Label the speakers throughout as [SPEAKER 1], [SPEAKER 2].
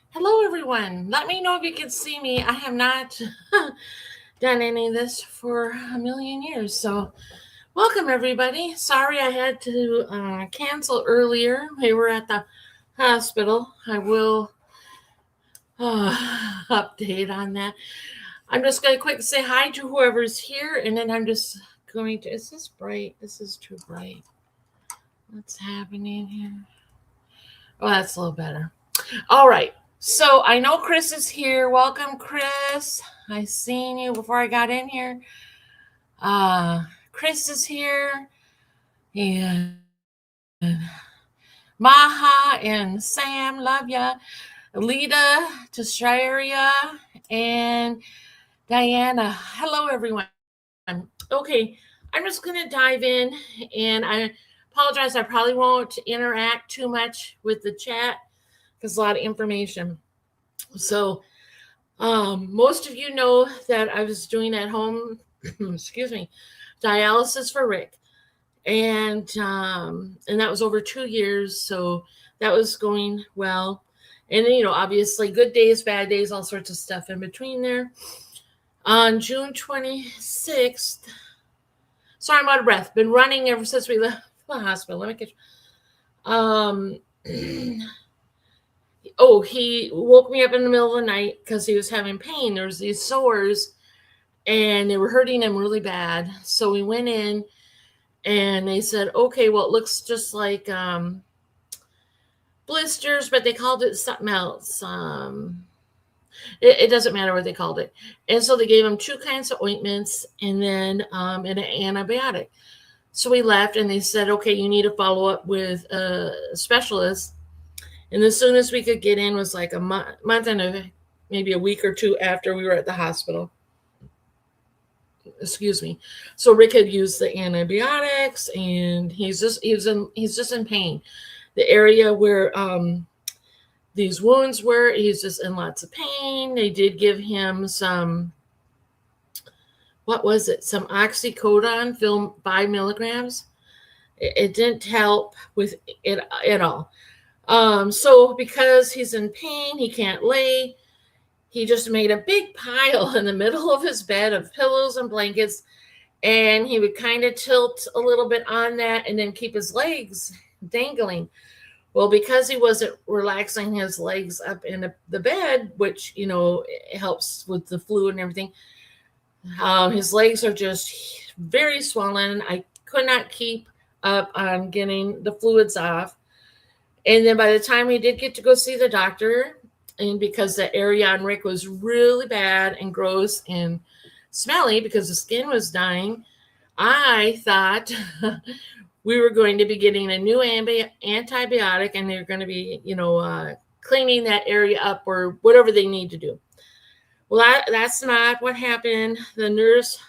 [SPEAKER 1] Hello, everyone. Let me know if you can see me. I have not done any of this for a million years. So, welcome, everybody. Sorry I had to cancel earlier. We were at the hospital. I will update on that. I'm just going to quick say hi to whoever's here, and then I'm just going to. Is this bright? This is too bright. What's happening here? Oh, that's a little better. All right. So I know Chris is here. Welcome, Chris. I seen you before I got in here. Chris is here. And Maha and Sam, love ya. Alita, Tasharia, and Diana. Hello, everyone. Okay, I'm just going to dive in, and I apologize. I probably won't interact too much with the chat because a lot of information. So, most of you know that I was doing at home, excuse me, dialysis for Rick, and that was over 2 years. So that was going well, and obviously good days, bad days, all sorts of stuff in between there. On June 26th, sorry, I'm out of breath. Been running ever since we left the hospital. Let me get. He woke me up in the middle of the night because he was having pain. There was these sores, and they were hurting him really bad. So we went in, and they said, okay, well, it looks just like blisters, but they called it something else. It doesn't matter what they called it. And so they gave him 2 kinds of ointments and then an antibiotic. So we left, and they said, okay, you need to follow up with a specialist. And as soon as we could get in was like a month and maybe a week or 2 after we were at the hospital. Excuse me. So Rick had used the antibiotics, and he's just in pain. The area where these wounds were, he's just in lots of pain. They did give him some, what was it? Some oxycodone, 5 milligrams. It didn't help with it at all. So because he's in pain, he can't lay. He just made a big pile in the middle of his bed of pillows and blankets, and he would kind of tilt a little bit on that and then keep his legs dangling. Well, because he wasn't relaxing his legs up in the bed, which, it helps with the fluid and everything, his legs are just very swollen. I could not keep up on getting the fluids off. And then by the time we did get to go see the doctor, and because the area on Rick was really bad and gross and smelly because the skin was dying, I thought we were going to be getting a new antibiotic, and they're going to be, cleaning that area up or whatever they need to do. Well, that's not what happened. The nurse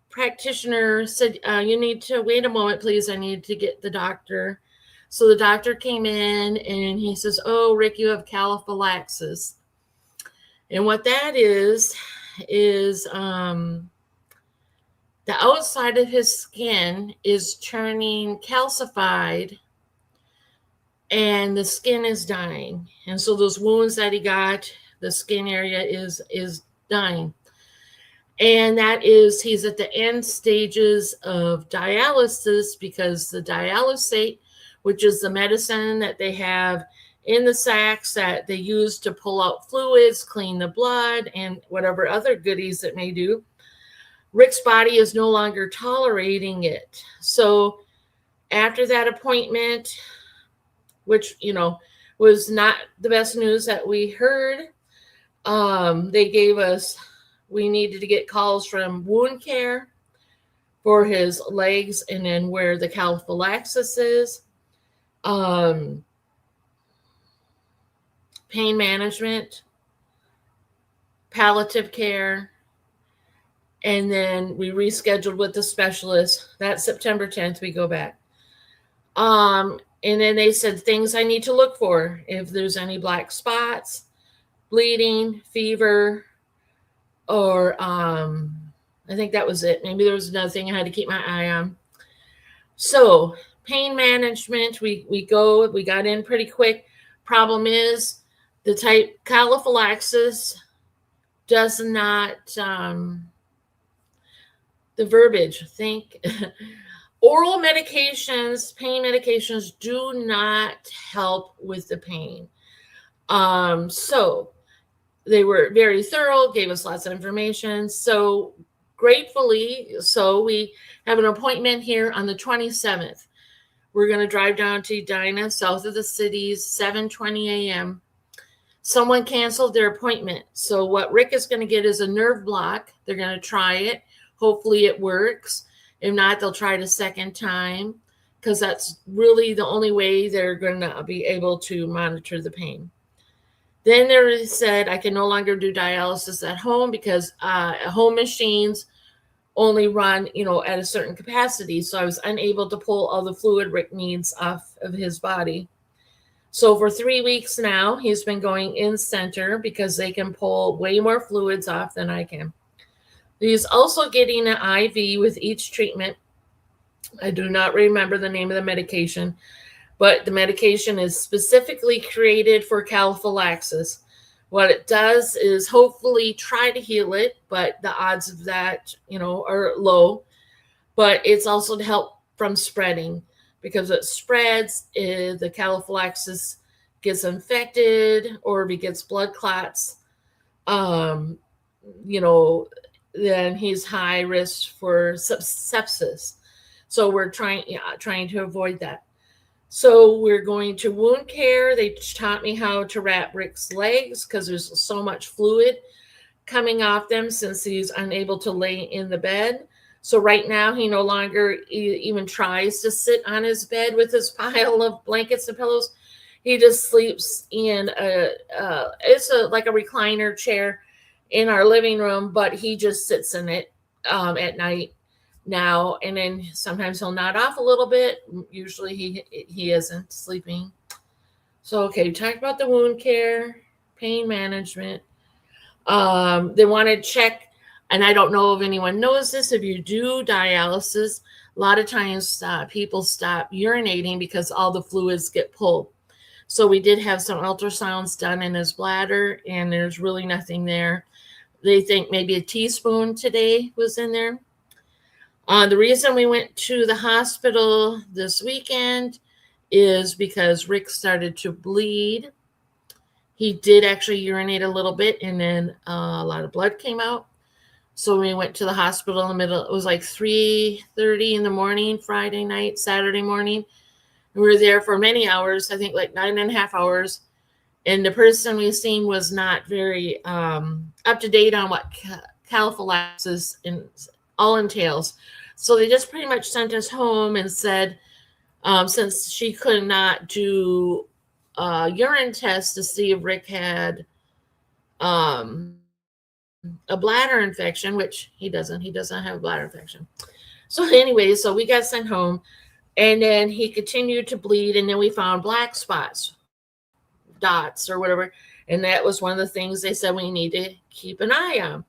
[SPEAKER 1] practitioner said, you need to wait a moment, please. I need to get the doctor. So the doctor came in, and he says, oh, Rick, you have calciphylaxis. And what that is the outside of his skin is turning calcified, and the skin is dying. And so those wounds that he got, the skin area is dying. And that is, he's at the end stages of dialysis, because the dialysate, which is the medicine that they have in the sacks that they use to pull out fluids, clean the blood, and whatever other goodies it may do, Rick's body is no longer tolerating it. So after that appointment, which, was not the best news that we heard, they gave us, we needed to get calls from wound care for his legs and then where the calciphylaxis is. Pain management, palliative care, and then we rescheduled with the specialist. That September 10th, we go back. And then they said things I need to look for, if there's any black spots, bleeding, fever, or I think that was it. Maybe there was another thing I had to keep my eye on. So Pain management, we got in pretty quick. Problem is the type calciphylaxis does not, the verbiage, think, oral medications, pain medications do not help with the pain. So they were very thorough, gave us lots of information. So gratefully, so we have an appointment here on the 27th. We're going to drive down to Edina, south of the city, 7:20 a.m. Someone canceled their appointment. So what Rick is going to get is a nerve block. They're going to try it. Hopefully it works. If not, they'll try it a second time, because that's really the only way they're going to be able to monitor the pain. Then they said I can no longer do dialysis at home because home machines only run, at a certain capacity. So I was unable to pull all the fluid Rick needs off of his body. So for 3 weeks now, he's been going in center because they can pull way more fluids off than I can. He's also getting an IV with each treatment. I do not remember the name of the medication, but the medication is specifically created for calciphylaxis. What it does is hopefully try to heal it, but the odds of that, are low. But it's also to help from spreading, because it spreads, the calciphylaxis gets infected or if he gets blood clots, then he's high risk for sepsis. So we're trying to avoid that. So we're going to wound care. They taught me how to wrap Rick's legs because there's so much fluid coming off them since he's unable to lay in the bed. So right now he no longer even tries to sit on his bed with his pile of blankets and pillows. He just sleeps in it's like a recliner chair in our living room, but he just sits in it at night now, and then sometimes he'll nod off a little bit. Usually he isn't sleeping. So okay, we talked about the wound care, pain management. They want to check, and I don't know if anyone knows this, if you do dialysis, a lot of times people stop urinating because all the fluids get pulled. So we did have some ultrasounds done in his bladder, and there's really nothing there. They think maybe a teaspoon today was in there. The reason we went to the hospital this weekend is because Rick started to bleed. He did actually urinate a little bit, and then a lot of blood came out. So we went to the hospital in the middle. It was like 3:30 in the morning, Friday night, Saturday morning. We were there for many hours, I think like 9.5 hours. And the person we seen was not very up to date on what calciphylaxis all entails. So they just pretty much sent us home and said, since she could not do a urine test to see if Rick had a bladder infection, which he doesn't have a bladder infection. So anyway, so we got sent home, and then he continued to bleed, and then we found black spots, dots or whatever, and that was one of the things they said we need to keep an eye on.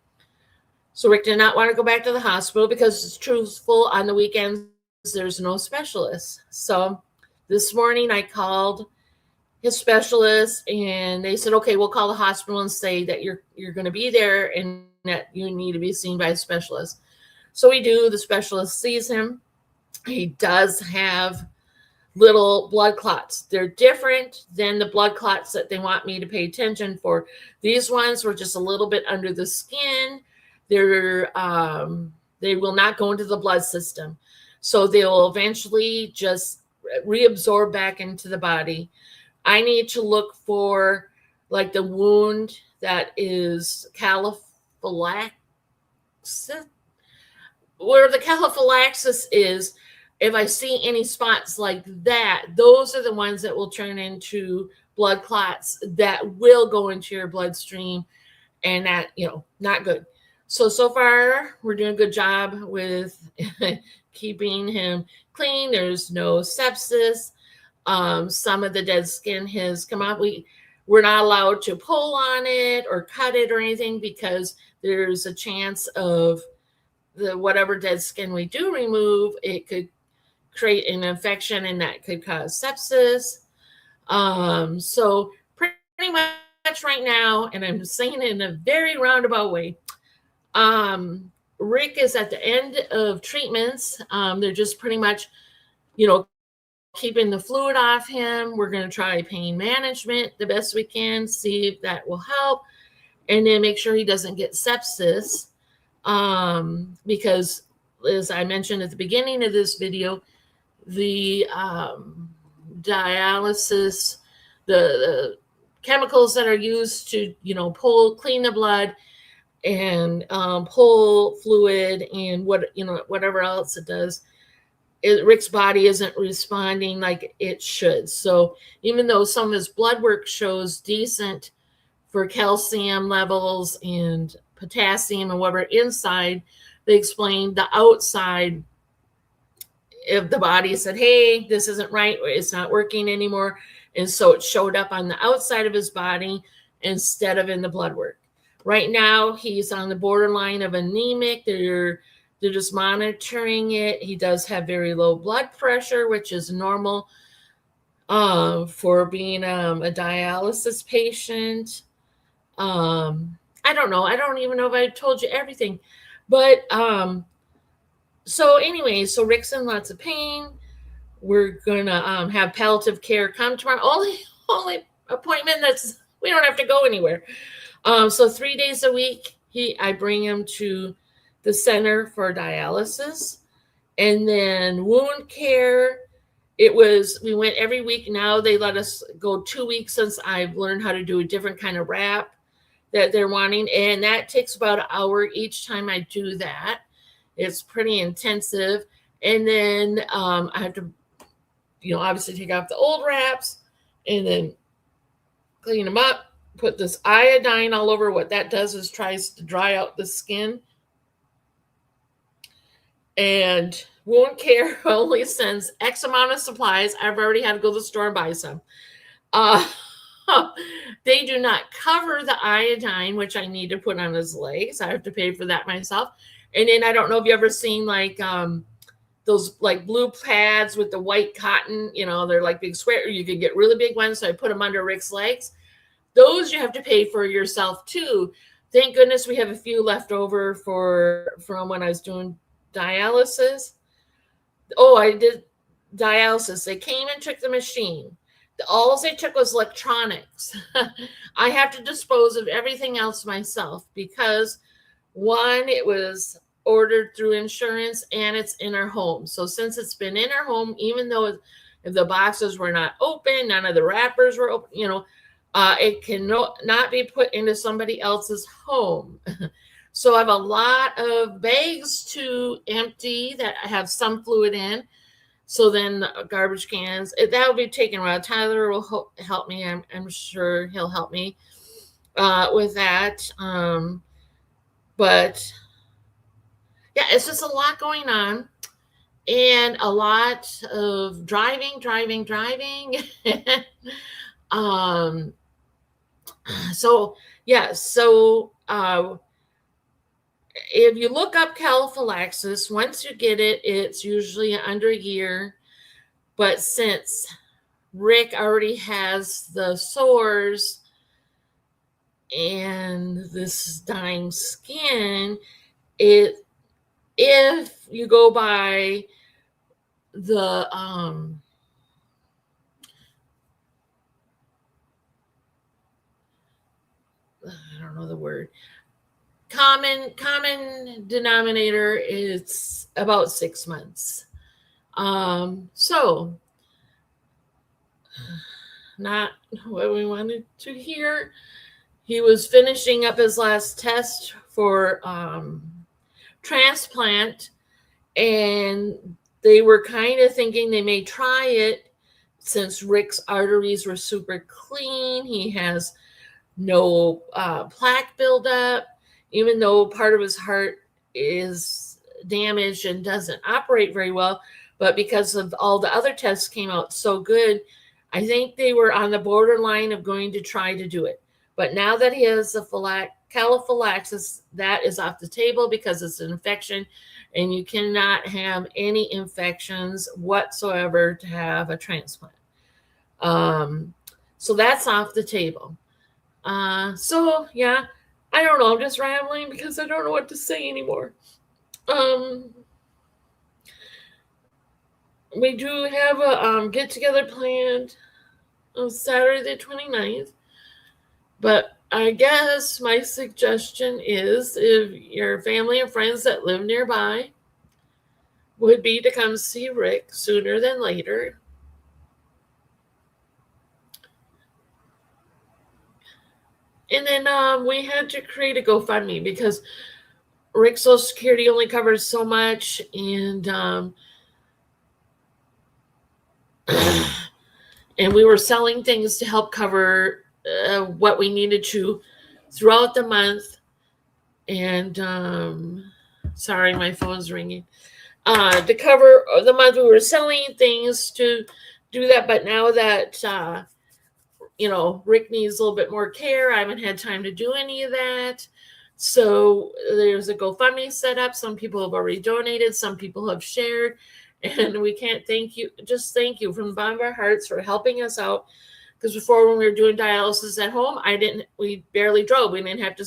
[SPEAKER 1] So Rick did not want to go back to the hospital because it's truthful, on the weekends there's no specialist. So this morning I called his specialist, and they said, okay, we'll call the hospital and say that you're going to be there and that you need to be seen by a specialist. So we do. The specialist sees him. He does have little blood clots. They're different than the blood clots that they want me to pay attention for. These ones were just a little bit under the skin. They will not go into the blood system. So they will eventually just reabsorb back into the body. I need to look for like the wound that is calciphylaxis. Where the calciphylaxis is, if I see any spots like that, those are the ones that will turn into blood clots that will go into your bloodstream, and that, not good. So far, we're doing a good job with keeping him clean. There's no sepsis. Some of the dead skin has come out. We're not allowed to pull on it or cut it or anything because there's a chance of whatever dead skin we do remove, it could create an infection, and that could cause sepsis. So pretty much right now, and I'm saying it in a very roundabout way, Rick is at the end of treatments. They're just pretty much, keeping the fluid off him. We're going to try pain management the best we can, see if that will help, and then make sure he doesn't get sepsis. Because as I mentioned at the beginning of this video, the dialysis, the chemicals that are used to, clean the blood and pull fluid and whatever else it does, Rick's body isn't responding like it should. So even though some of his blood work shows decent for calcium levels and potassium and whatever inside, they explained the outside, if the body said, hey, this isn't right, it's not working anymore. And so it showed up on the outside of his body instead of in the blood work. Right now, he's on the borderline of anemic. They're just monitoring it. He does have very low blood pressure, which is normal for being a dialysis patient. I don't know. I don't even know if I told you everything. But so anyway, so Rick's in lots of pain. We're going to have palliative care come tomorrow. Only appointment we don't have to go anywhere. So 3 days a week, I bring him to the center for dialysis. And then wound care, we went every week. Now they let us go 2 weeks since I've learned how to do a different kind of wrap that they're wanting. And that takes about an hour each time I do that. It's pretty intensive. And then I have to, obviously take off the old wraps and then clean them up, put this iodine all over. What that does is tries to dry out the skin. And wound care only sends X amount of supplies. I've already had to go to the store and buy some. They do not cover the iodine, which I need to put on his legs. I have to pay for that myself. And then I don't know if you ever seen those like blue pads with the white cotton, they're like big square. You can get really big ones. So I put them under Rick's legs. Those you have to pay for yourself too. Thank goodness we have a few left over from when I was doing dialysis. Oh, I did dialysis. They came and took the machine. All they took was electronics. I have to dispose of everything else myself because one, it was ordered through insurance and it's in our home. So since it's been in our home, even though if the boxes were not open, none of the wrappers were open, it cannot be put into somebody else's home. So I have a lot of bags to empty that I have some fluid in. So then garbage cans, that will be taken around. Tyler will help me. I'm sure he'll help me with that. But yeah, it's just a lot going on and a lot of driving. So yeah, if you look up calciphylaxis, once you get it, it's usually under a year. But since Rick already has the sores and this dying skin, if you go by the I don't know the word. Common denominator is about 6 months. So not what we wanted to hear. He was finishing up his last test for transplant, and they were kind of thinking they may try it since Rick's arteries were super clean. He has no plaque buildup, even though part of his heart is damaged and doesn't operate very well. But because of all the other tests came out so good, I think they were on the borderline of going to try to do it. But now that he has the calciphylaxis, that is off the table because it's an infection, and you cannot have any infections whatsoever to have a transplant. Um, so that's off the table. So yeah, I don't know. I'm just rambling because I don't know what to say anymore. Um, we do have a get together planned on Saturday the 29th, but I guess my suggestion is if your family and friends that live nearby would be to come see Rick sooner than later. And then we had to create a GoFundMe because Rick's Social Security only covers so much, and and we were selling things to help cover what we needed to throughout the month. And sorry, my phone's ringing. To cover the month, we were selling things to do that. But now that Rick needs a little bit more care, I haven't had time to do any of that. So there's a GoFundMe set up. Some people have already donated. Some people have shared. And we can't thank you from the bottom of our hearts for helping us out. Because before, when we were doing dialysis at home, we barely drove. We didn't have to,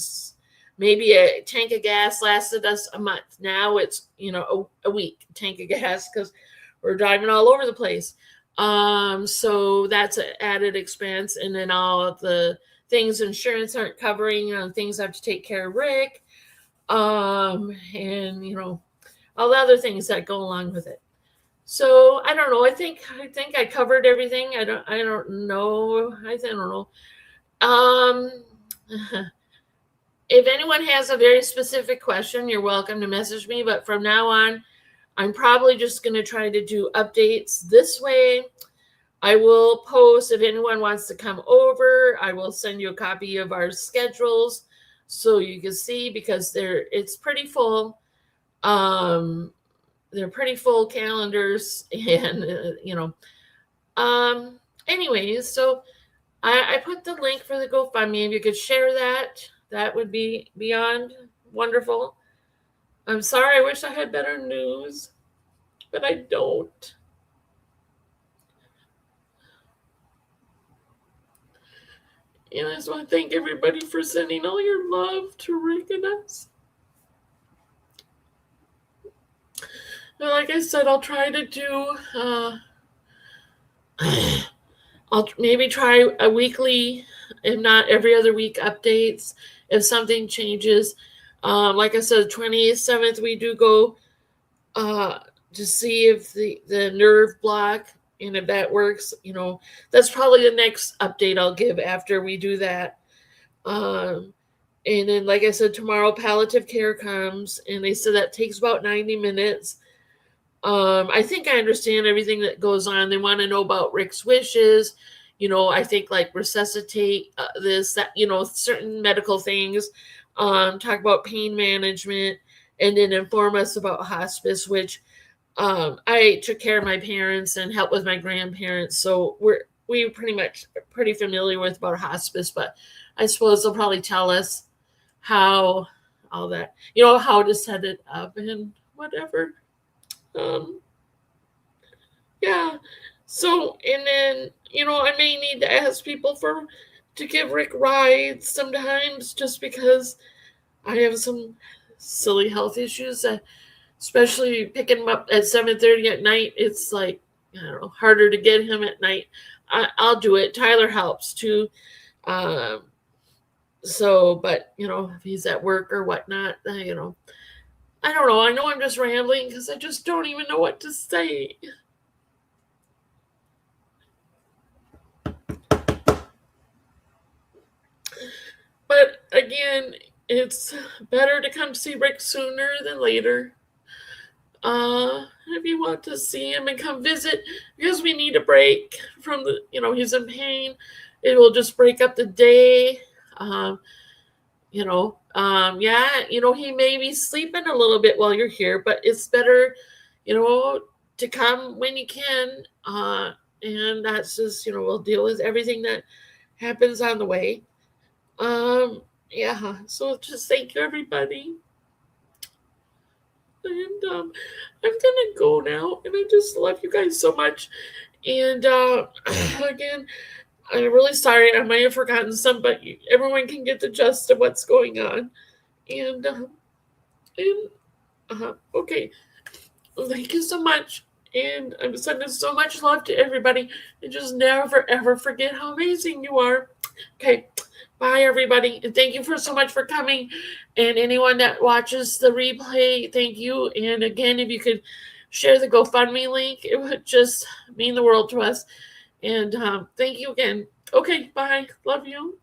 [SPEAKER 1] maybe a tank of gas lasted us a month. Now it's, a week tank of gas because we're driving all over the place. So that's an added expense. And then all of the things insurance aren't covering, things I have to take care of Rick. And all the other things that go along with it. So I don't know. I think I covered everything. I don't know. I don't know. If anyone has a very specific question, you're welcome to message me. But from now on, I'm probably just going to try to do updates this way. I will post if anyone wants to come over. I will send you a copy of our schedules so you can see, because it's pretty full. They're pretty full calendars, and anyways, so I put the link for the GoFundMe. If you could share that would be beyond wonderful. I'm sorry, I wish I had better news, but I don't. And I just want to thank everybody for sending all your love to Rick and us. Like I said, I'll try to do I'll maybe try a weekly, if not every other week, updates if something changes. Like I said, 27th we do go to see if the nerve block, and if that works. That's probably the next update I'll give after we do that. And then, like I said, tomorrow palliative care comes, and they said that takes about 90 minutes. I think I understand everything that goes on. They want to know about Rick's wishes. I think like resuscitate this, that, certain medical things, talk about pain management, and then inform us about hospice, which I took care of my parents and helped with my grandparents. So we're pretty familiar with about hospice, but I suppose they'll probably tell us how all that, how to set it up and whatever. Yeah. So, and then, I may need to ask people to give Rick rides sometimes, just because I have some silly health issues that, especially picking him up at 7:30 at night, it's like, I don't know, harder to get him at night. I'll do it. Tyler helps too. So, but, if he's at work or whatnot, I don't know. I know I'm just rambling because I just don't even know what to say. But again, it's better to come see Rick sooner than later. If you want to see him and come visit, because we need a break from he's in pain. It will just break up the day. He may be sleeping a little bit while you're here, but it's better, to come when you can. And that's just, we'll deal with everything that happens on the way. yeah, so just thank you, everybody. And I'm gonna go now, and I just love you guys so much. And again, I'm really sorry. I might have forgotten some, but everyone can get the gist of what's going on. And okay, well, thank you so much. And I'm sending so much love to everybody. And just never ever forget how amazing you are. Okay, bye everybody, and thank you for so much for coming. And anyone that watches the replay, thank you. And again, if you could share the GoFundMe link, it would just mean the world to us. And thank you again. Okay, bye. Love you.